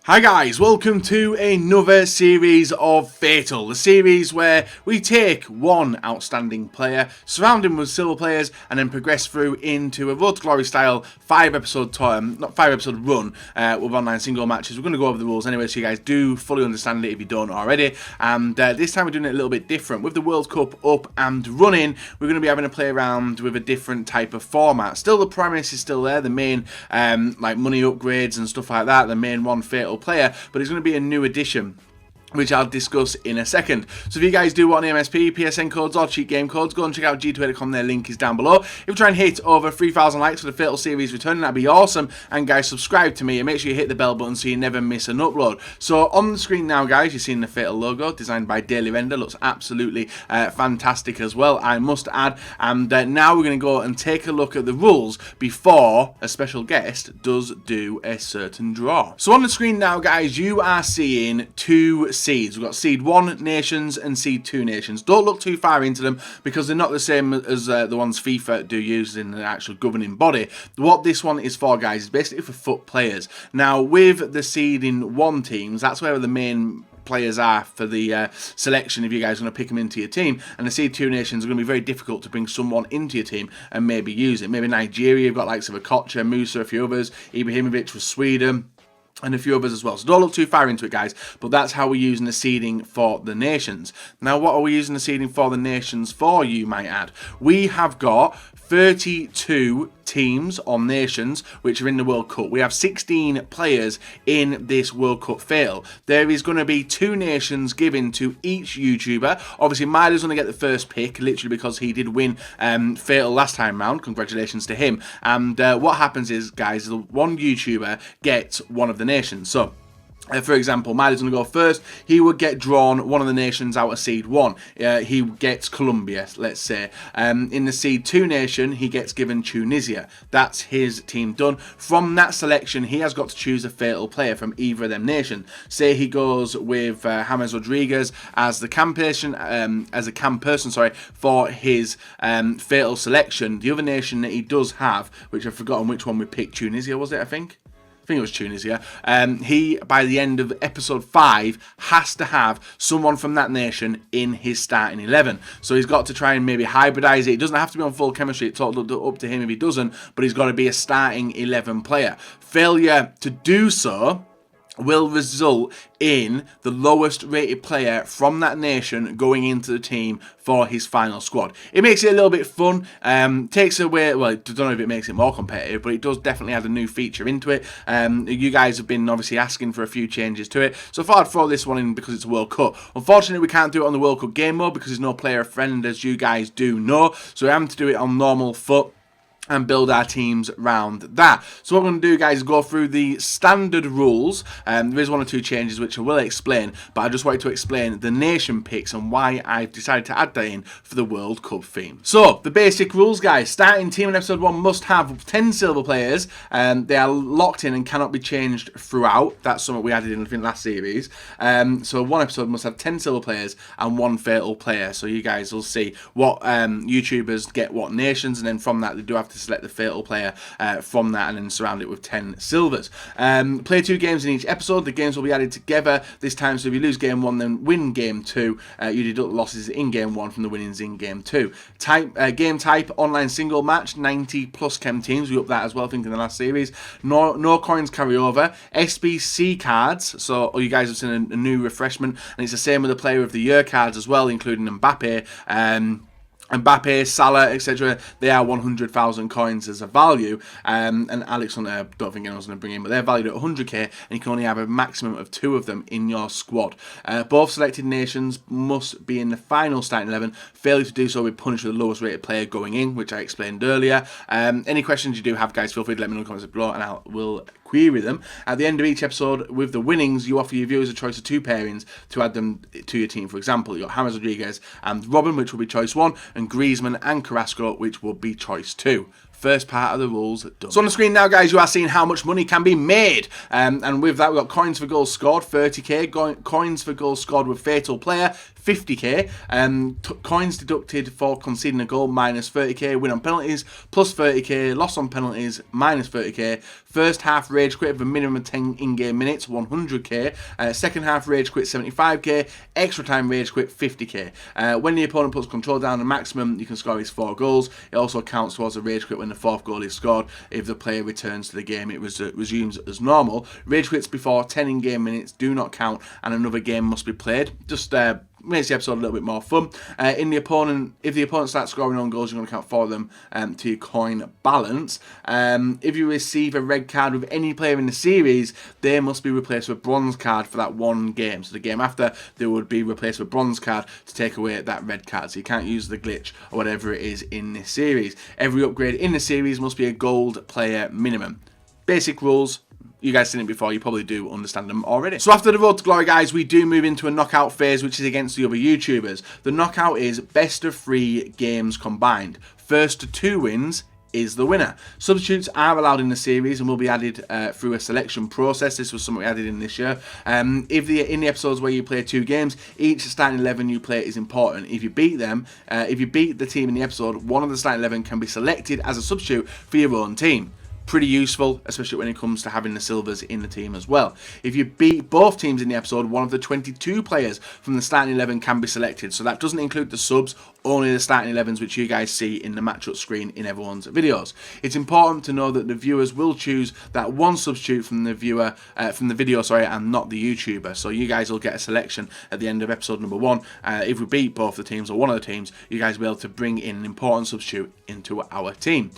Hi guys, welcome to another series of Fatal, the series where we take one outstanding player, surround him with silver players, and then progress through into a Road to Glory style 5-episode run with online single matches. We're going to go over the rules anyway, so you guys do fully understand it if you don't already. And this time we're doing it a little bit different. With the World Cup up and running, we're going to be having to play around with a different type of format. Still, the premise is still there, the main like money upgrades and stuff like that, the main one Fatal player, but it's going to be a new addition, which I'll discuss in a second. So if you guys do want any MSP, PSN codes or cheat game codes, go and check out g2a.com, their link is down below. If you try and hit over 3,000 likes for the Fatal series returning, that'd be awesome. And guys, subscribe to me and make sure you hit the bell button so you never miss an upload. So on the screen now guys, you're seeing the Fatal logo designed by Daily Render, looks absolutely fantastic as well, I must add. And now we're going to go and take a look at the rules before a special guest does do a certain draw. So on the screen now guys, you are seeing two seeds. We've got Seed 1 nations and Seed 2 nations. Don't look too far into them because they're not the same as the ones FIFA do use in the actual governing body. What this one is for, guys, is basically for FUT players. Now, with the Seeding 1 teams, that's where the main players are for the selection if you guys are going to pick them into your team, and the Seed 2 nations are going to be very difficult to bring someone into your team and maybe use it. Maybe Nigeria, you've got likes of Okocha, Musa, a few others, Ibrahimovic for Sweden, and a few others as well. So don't look too far into it, guys, but that's how we're using the seeding for the nations. Now, what are we using the seeding for the nations for, you might add? We have got 32 teams or nations which are in the World Cup. We have 16 players in this World Cup Fatal. There is going to be 2 nations given to each YouTuber. Obviously, Milo's going to get the first pick, literally because he did win Fatal last time round. Congratulations to him. And what happens is, guys, the one YouTuber gets one of the nations. So, for example, Milo's going to go first. He would get drawn one of the nations out of Seed 1. He gets Colombia, let's say. In the Seed 2 nation, he gets given Tunisia. That's his team done. From that selection, he has got to choose a Fatal player from either of them nations. Say he goes with James Rodriguez as the cam person, for his Fatal selection. The other nation that he does have, which I've forgotten which one we picked, Tunisia, was it, I think it was Tunisia. He, by the end of episode 5, has to have someone from that nation in his starting 11. So he's got to try and maybe hybridize it. It doesn't have to be on full chemistry. It's all up to him if he doesn't, but he's got to be a starting 11 player. Failure to do so will result in the lowest rated player from that nation going into the team for his final squad. It makes it a little bit fun, takes away, well, I don't know if it makes it more competitive, but it does definitely add a new feature into it. You guys have been obviously asking for a few changes to it, so I thought I'd throw this one in because it's a World Cup. Unfortunately, we can't do it on the World Cup game mode because there's no player friend, as you guys do know, so we're having to do it on normal FUT and build our teams around that. So what we're going to do, guys, is go through the standard rules. There is 1 or 2 changes which I will explain, but I just wanted to explain the nation picks and why I've decided to add that in for the World Cup theme. So, the basic rules, guys. Starting team in episode 1 must have 10 silver players. They are locked in and cannot be changed throughout. That's something we added in, I think, last series. So one episode must have 10 silver players and 1 Fatal player. So you guys will see what YouTubers get what nations, and then from that they do have to select the Fatal player from that and then surround it with 10 silvers. Play 2 games in each episode. The games will be added together this time, so if you lose game 1 then win game 2, you deduct losses in game 1 from the winnings in game 2. Game type, online single match, 90 plus chem teams. We upped that as well, I think, in the last series. No coins carry over. SBC cards, so you guys have seen a new refreshment, and it's the same with the player of the year cards as well, including Mbappe, Salah, etc. They are 100,000 coins as a value, and Alex Hunter, I don't think anyone's going to bring in, but they're valued at 100k, and you can only have a maximum of 2 of them in your squad. Both selected nations must be in the final starting 11. Failure to do so will be punished with the lowest rated player going in, which I explained earlier. Any questions you do have, guys, feel free to let me know in the comments below, and I will query them. At the end of each episode, with the winnings, you offer your viewers a choice of 2 pairings to add them to your team. For example, you've got James Rodriguez and Robin, which will be choice 1, and Griezmann and Carrasco, which will be choice 2. First part of the rules done. So on the screen now, guys, you are seeing how much money can be made. And with that, we've got coins for goals scored, 30k. Coins for goals scored with Fatal player, 50k. Coins deducted for conceding a goal, minus 30k. Win on penalties, plus 30k. Loss on penalties, minus 30k. First half rage quit of a minimum of 10 in-game minutes, 100k. Second half rage quit, 75k. Extra time rage quit, 50k. When the opponent puts control down, the maximum you can score is 4 goals. It also counts towards a rage quit when the 4th goal is scored. If the player returns to the game, it resumes as normal. Rage quits before 10 in-game minutes do not count, and another game must be played. Just makes the episode a little bit more fun. If the opponent starts scoring on goals, you're going to count 4 of them to your coin balance. If you receive a red card with any player in the series, they must be replaced with a bronze card for that one game. So the game after, they would be replaced with a bronze card to take away that red card. So you can't use the glitch or whatever it is in this series. Every upgrade in the series must be a gold player minimum. Basic rules. You guys seen it before, you probably do understand them already. So after the Road to Glory, guys, we do move into a knockout phase, which is against the other YouTubers. The knockout is best of 3 games combined. First to 2 wins is the winner. Substitutes are allowed in the series and will be added through a selection process. This was something we added in this year. In the episodes where you play 2 games, each starting 11 you play is important. If you beat them, if you beat the team in the episode, one of the starting 11 can be selected as a substitute for your own team. Pretty useful, especially when it comes to having the silvers in the team as well. If you beat both teams in the episode, one of the 22 players from the starting 11 can be selected. So that doesn't include the subs, only the starting 11s, which you guys see in the matchup screen in everyone's videos. It's important to know that the viewers will choose that one substitute from the video, and not the YouTuber. So you guys will get a selection at the end of episode number 1. If we beat both the teams or one of the teams, you guys will be able to bring in an important substitute into our team.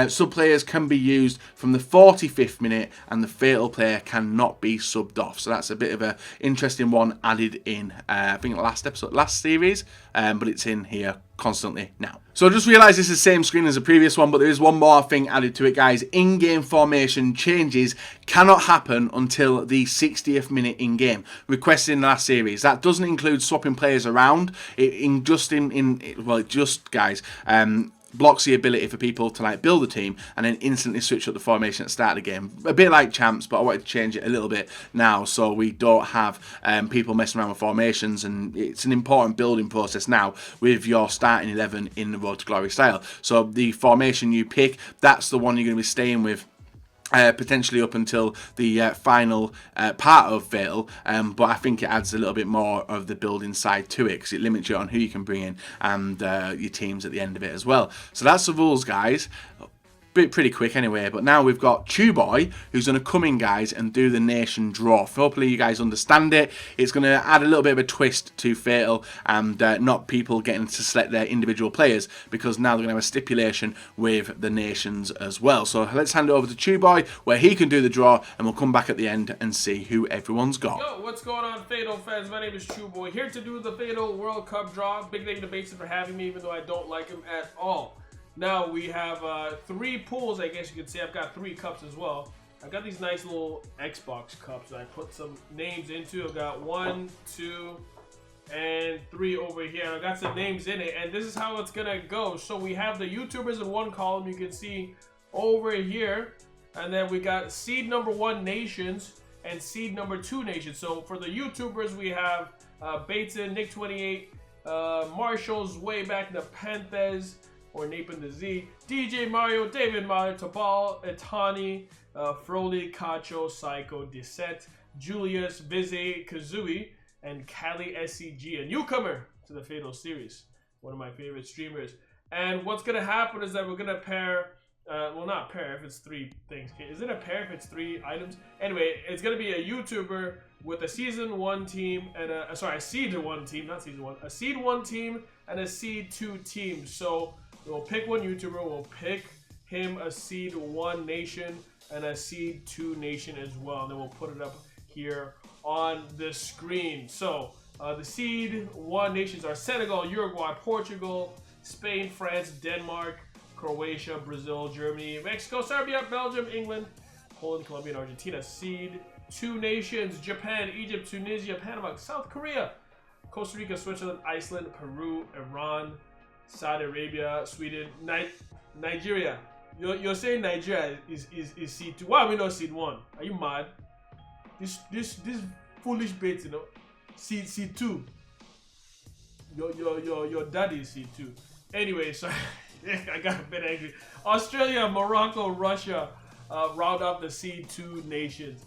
Sub players can be used from the 45th minute, and the fatal player cannot be subbed off. So that's a bit of an interesting one added in, I think last series, but it's in here constantly now. So I just realised this is the same screen as the previous one, but there is one more thing added to it, guys. In-game formation changes cannot happen until the 60th minute in-game, requested in the last series. That doesn't include swapping players around. It just guys, blocks the ability for people to like build a team and then instantly switch up the formation at the start of the game. A bit like champs, but I wanted to change it a little bit now so we don't have people messing around with formations, and it's an important building process now with your starting 11 in the Road to Glory style. So the formation you pick, that's the one you're going to be staying with potentially up until the final part of Fatal, but I think it adds a little bit more of the building side to it because it limits you on who you can bring in and your teams at the end of it as well. So that's the rules, guys. Pretty quick anyway, but now we've got Boy, who's going to come in, guys, and do the nation draw. Hopefully you guys understand it. It's going to add a little bit of a twist to Fatal and not people getting to select their individual players, because now they're going to have a stipulation with the nations as well. So let's hand it over to Boy, where he can do the draw, and we'll come back at the end and see who everyone's got. Yo, what's going on, Fatal fans? My name is Boy, here to do the Fatal World Cup draw. Big thank you to Basin for having me, even though I don't like him at all. Now we have 3 pools, I guess you could say. I've got 3 cups as well. I've got these nice little Xbox cups that I put some names into. I've got 1, 2, and 3 over here. And I've got some names in it, and this is how it's gonna go. So we have the YouTubers in one column, you can see over here, and then we got seed number 1 nations and seed number 2 nations. So for the YouTubers, we have Bateson, Nick28, Marshall's way back, Nepenthes, or Napin the Z, DJ Mario, David Mahler, Tabal, Etani, Froli, Cacho, Psycho, Disset, Julius, Vize, Kazooie, and Kali SCG, a newcomer to the Fatal series, one of my favorite streamers. And what's gonna happen is that we're gonna pair, well, not pair if it's 3 things. Is it a pair if it's 3 items? Anyway, it's gonna be a YouTuber with a season 1 team and a seed 1 team, not season 1, a seed 1 team and a seed 2 team. So we'll pick one YouTuber, we'll pick him a seed 1 nation and a seed 2 nation as well, and then we'll put it up here on the screen. So the seed 1 nations are Senegal, Uruguay, Portugal, Spain, France, Denmark, Croatia, Brazil, Germany, Mexico, Serbia, Belgium, England, Poland, Colombia, and Argentina. Seed 2 nations, Japan, Egypt, Tunisia, Panama, South Korea, Costa Rica, Switzerland, Iceland, Peru, Iran, Saudi Arabia, Sweden, Nigeria. You're saying Nigeria is seed 2. Why are we not seed 1? Are you mad? This foolish bait, you know. Seed 2. Your daddy C2. Anyway, sorry. I got a bit angry. Australia, Morocco, Russia round up the C2 nations.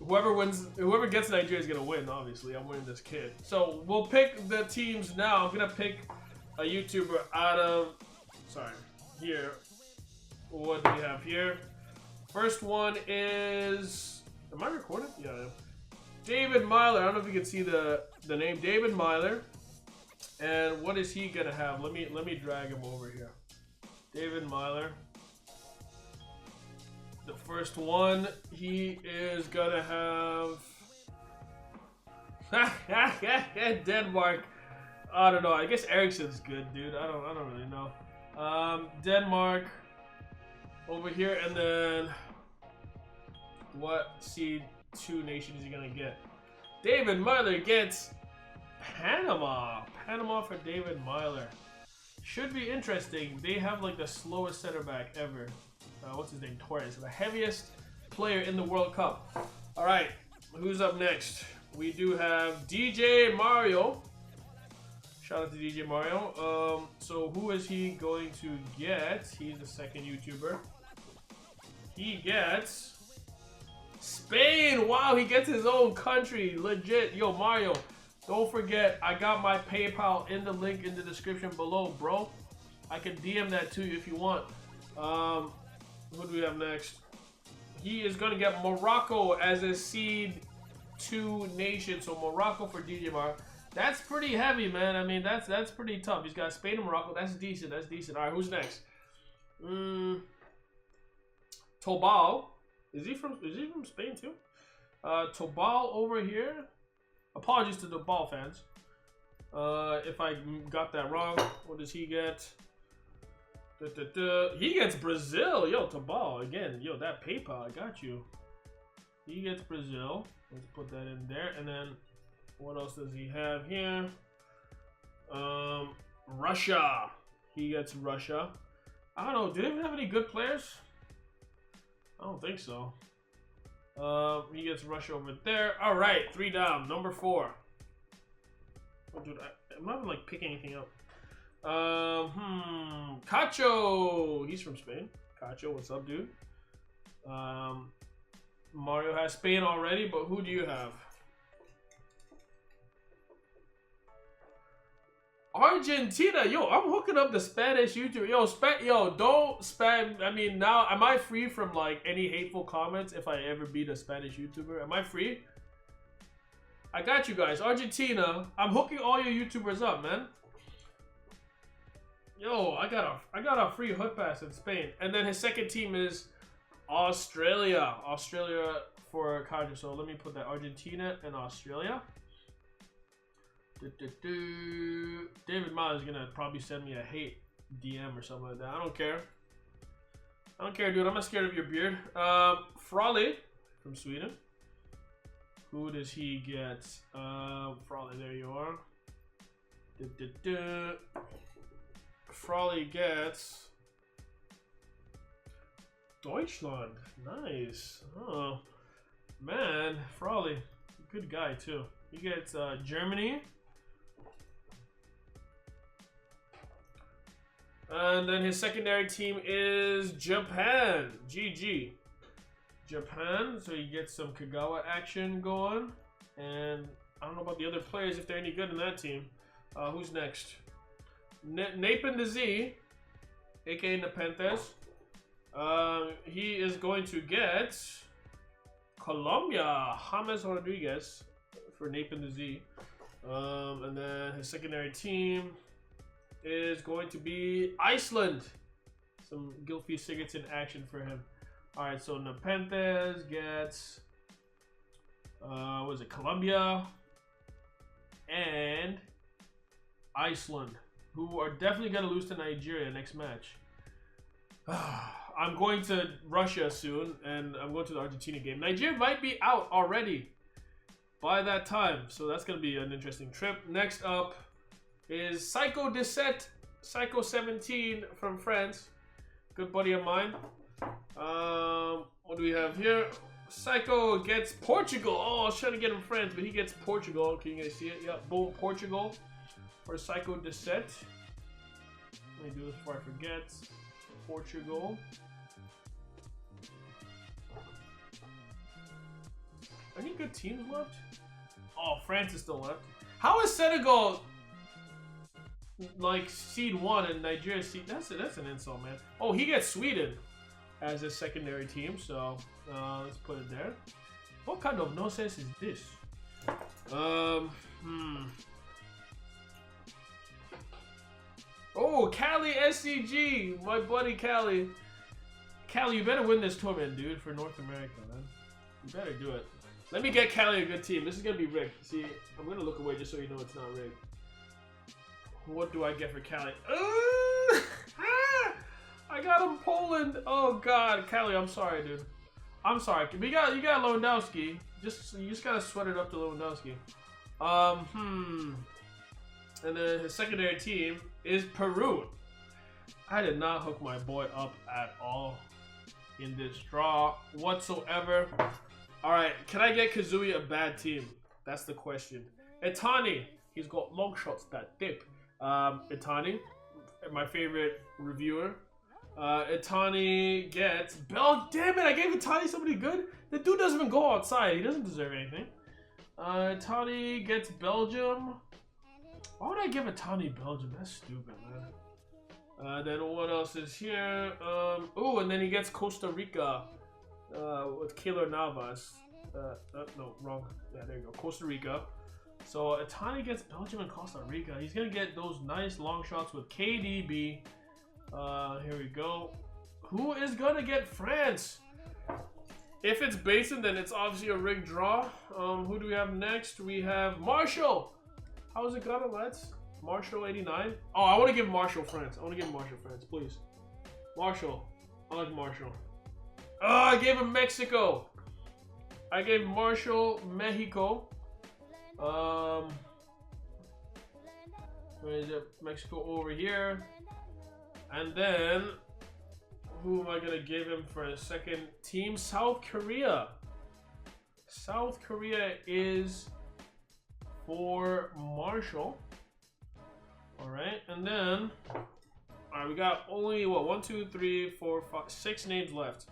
Whoever gets Nigeria is gonna win. Obviously, I'm winning this kid. So we'll pick the teams now. I'm gonna pick a YouTuber out of. Sorry, here. What do we have here? First one is. Am I recording? Yeah, I am. David Myler. I don't know if you can see the name. David Myler. And what is he gonna have? Let me drag him over here. David Myler. The first one, he is gonna have Denmark. I don't know. I guess Eriksen's good, dude. I don't really know. Denmark over here, and then what C2 nation is he gonna get? David Myler gets Panama. Panama for David Myler. Should be interesting. They have like the slowest center back ever. What's his name? Torres. The heaviest player in the World Cup. Alright. Who's up next? We do have DJ Mario. Shout out to DJ Mario. So who is he going to get? He's the second YouTuber. He gets Spain. Wow, he gets his own country. Legit. Yo, Mario. Don't forget, I got my PayPal in the link in the description below, bro. I can DM that to you if you want. Who do we have next? He is going to get Morocco as a seed 2 nation. So Morocco for DJ Mar. That's pretty heavy, man. I mean, that's pretty tough. He's got Spain and Morocco. That's decent. That's decent. All right, who's next? Tobal. Is he from Spain too? Tobal over here. Apologies to the ball fans. If I got that wrong. What does he get? He gets Brazil. Yo, Tabal again. Yo, that PayPal, I got you. He gets Brazil. Let's put that in there. And then what else does he have here? Russia. He gets Russia. I don't know. Do they even have any good players? I don't think so. He gets Russia over there. All right, 3 down. Number 4. Oh, dude, I'm not like picking anything up. Cacho. He's from Spain. Cacho, what's up, dude? Mario has Spain already, but who do you have? Argentina. Yo, I'm hooking up the Spanish YouTuber. Yo, don't spam. I mean, now, am I free from like any hateful comments if I ever beat a Spanish YouTuber? Am I free? I got you guys. Argentina. I'm hooking all your YouTubers up, man. Yo, I got a free hood pass in Spain. And then his second team is Australia. Australia for Cacho. So let me put that. Argentina and Australia. David Miles is gonna probably send me a hate DM or something like that. I don't care. I don't care, dude. I'm not scared of your beard. Froley from Sweden. Who does he get? Froley, there you are. Froley gets Deutschland. Nice. Oh man, Froley, good guy too. He gets Germany. And then his secondary team is Japan. GG. Japan. So he gets some Kagawa action going. And I don't know about the other players if they're any good in that team. Who's next? Napen the Z, aka Nepenthes. He is going to get Colombia. James Rodriguez for Napen the Z. And then his secondary team is going to be Iceland. Some Gylfi Sigurdsson action for him. Alright, so Nepenthes gets what is it, Colombia and Iceland, who are definitely going to lose to Nigeria next match. I'm going to Russia soon, and I'm going to the Argentina game. Nigeria might be out already by that time, so that's going to be an interesting trip. Next up is Psycho Deset, Psycho 17 from France. Good buddy of mine. What do we have here? Psycho gets Portugal. Oh, I was trying to get him France, but he gets Portugal. Can you guys see it? Yeah, boom, Portugal for Psycho Descent. Let me do this before I forget. Portugal. Any good teams left? Oh, France is still left. How is Senegal like seed 1 and Nigeria seed? That's an insult, man. Oh, he gets Sweden as a secondary team, so let's put it there. What kind of nonsense is this? Oh, Cali SCG, my buddy Cali. Cali, you better win this tournament, dude, for North America, man. You better do it. Let me get Cali a good team. This is gonna be rigged. See, I'm gonna look away just so you know it's not rigged. What do I get for Cali? I got him Poland. Oh God, Cali, I'm sorry, dude. I'm sorry. You got Lewandowski. You just gotta sweat it up to Lewandowski. And then his secondary team is Peru. I did not hook my boy up at all in this draw whatsoever. All right, can I get Kazooie a bad team? That's the question. Itani, he's got long shots that dip. Itani, my favorite reviewer. Itani gets damn it, I gave Itani somebody good. The dude doesn't even go outside. He doesn't deserve anything. Itani gets Belgium. Why would I give Itani Belgium? That's stupid, man. Then what else is here? Oh, and then he gets Costa Rica with Keylor Navas. No, wrong. Yeah, there you go. Costa Rica. So Itani gets Belgium and Costa Rica. He's gonna get those nice long shots with KDB. Here we go. Who is gonna get France? If it's Basin, then it's obviously a rigged draw. Who do we have next? We have Marshall. How is it gonna, lads? Marshall 89. Oh, I want to give Marshall France. I want to give Marshall France, please. Marshall. I like Marshall. Oh, I gave him Mexico. I gave Marshall Mexico. Where is it? Mexico over here. And then, who am I going to give him for a second team? South Korea. South Korea is for Marshall. Alright, and then, alright, we got only, what, 1, 2, 3, 4, 5, 6 names left.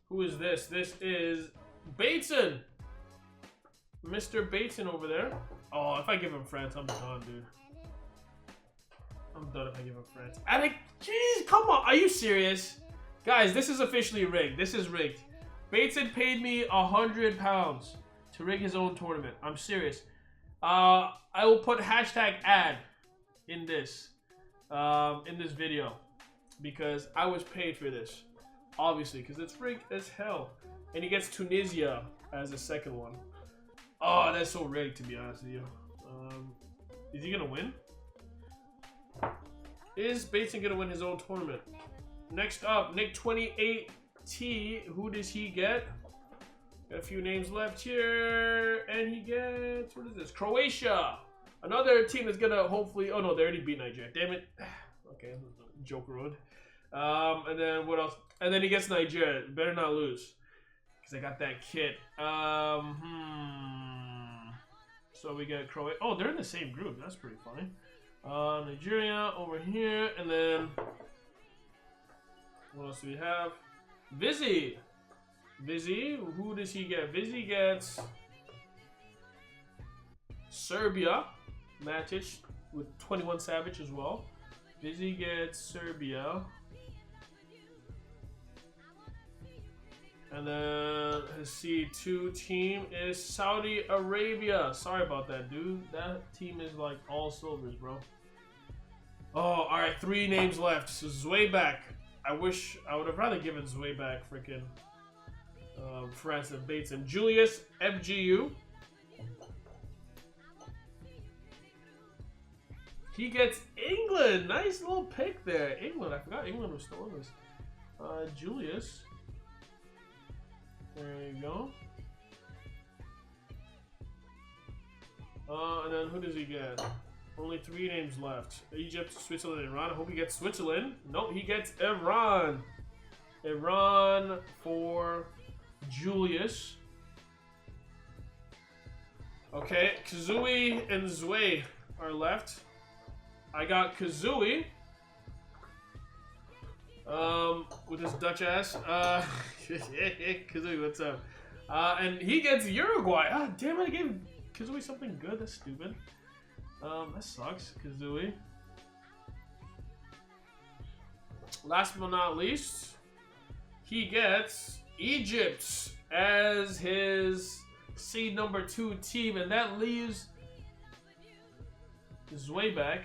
Who is this? This is Bateson. Mr. Bateson over there. Oh, if I give him France, I'm done, dude. I'm done if I give him France. Jeez, come on. Are you serious? Guys, this is officially rigged. This is rigged. Bateson paid me £100 to rig his own tournament. I'm serious. I will put hashtag ad in this video because I was paid for this. Obviously, because it's rigged as hell. And he gets Tunisia as the second one. Oh, that's so rigged, to be honest with you. Is he gonna win? Is Bateson gonna win his own tournament? Next up, Nick28T. Who does he get? Got a few names left here, and he gets, what is this? Croatia. Another team that's gonna hopefully. Oh no, they already beat Nigeria. Damn it. Okay, joke road. And then what else? And then he gets Nigeria. Better not lose, because I got that kit. So we get Croatia. Oh, they're in the same group. That's pretty funny. Nigeria over here, and then what else do we have? Vizzy. Vizzy, who does he get? Vizzy gets Serbia. Matic with 21 Savage as well. Vizzy gets Serbia. And then his C2 team is Saudi Arabia. Sorry about that, dude. That team is like all silvers, bro. Oh, alright, 3 names left. So Zweback. I wish I would have rather given Zweback freaking France and Bates. And Julius FGU. He gets England. Nice little pick there. England. I forgot England was still on this. Julius. There you go. And then who does he get? Only 3 names left. Egypt, Switzerland, and Iran. I hope he gets Switzerland. Nope, he gets Iran. Iran for Julius. Okay, Kazooie and Zwei are left. I got Kazooie. With his Dutch ass. Kazooie, what's up? And he gets Uruguay. Ah, damn it, I gave Kazooie something good. That's stupid. That sucks, Kazooie. Last but not least, he gets Egypt as his seed number 2 team, and that leaves Zweback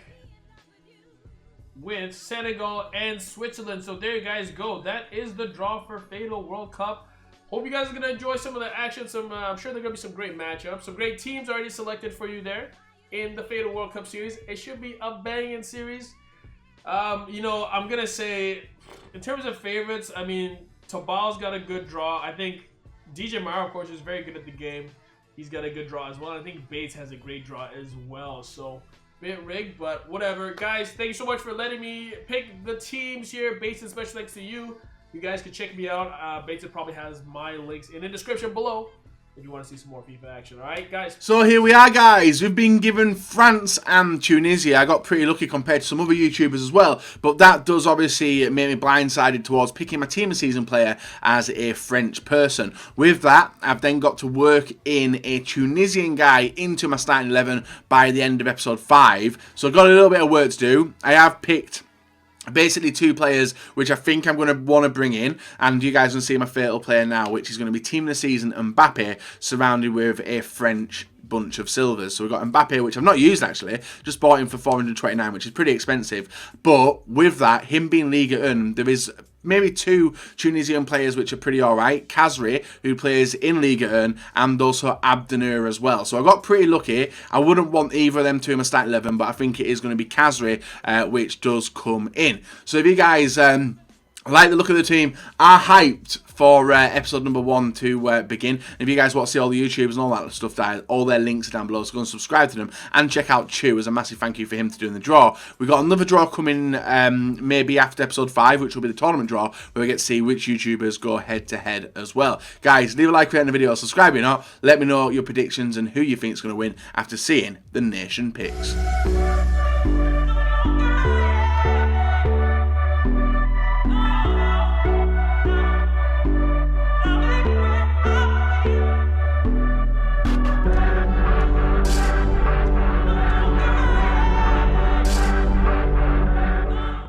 with Senegal and Switzerland. So there you guys go. That is the draw for Fatal World Cup. Hope you guys are going to enjoy some of the action. I'm sure there are going to be some great matchups. Some great teams already selected for you there in the Fatal World Cup series. It should be a banging series. You know, I'm going to say, in terms of favorites, I mean, Tobal's got a good draw. I think DJ Mario, of course, is very good at the game. He's got a good draw as well. I think Bates has a great draw as well. So, bit rigged, but whatever. Guys, thank you so much for letting me pick the teams here. Bates, and special thanks to you. You guys can check me out. Bates probably has my links in the description below if you want to see some more FIFA action. Alright, guys? So here we are, guys. We've been given France and Tunisia. I got pretty lucky compared to some other YouTubers as well, but that does obviously make me blindsided towards picking my team of season player as a French person. With that, I've then got to work in a Tunisian guy into my starting 11 by the end of episode 5. So I've got a little bit of work to do. I have picked basically 2 players which I think I'm going to want to bring in, and you guys will see my fatal player now, which is going to be team of the season Mbappe, surrounded with a French bunch of silvers. So we've got Mbappe, which I've not used actually, just bought him for 429, which is pretty expensive. But with that, him being Liga 1, there is maybe 2 Tunisian players which are pretty alright. Kazri, who plays in Liga 1, and also Abdenur as well. So I got pretty lucky. I wouldn't want either of them to in my start 11, but I think it is going to be Kazri, which does come in. So if you guys like the look of the team, are hyped for episode number 1 to begin. And if you guys want to see all the YouTubers and all that stuff, all their links are down below, so go and subscribe to them and check out Chew as a massive thank you for him to doing the draw. We've got another draw coming maybe after episode 5, which will be the tournament draw, where we get to see which YouTubers go head to head as well. Guys, leave a like, rate on the video, subscribe if you're not, let me know your predictions and who you think is going to win after seeing the nation picks.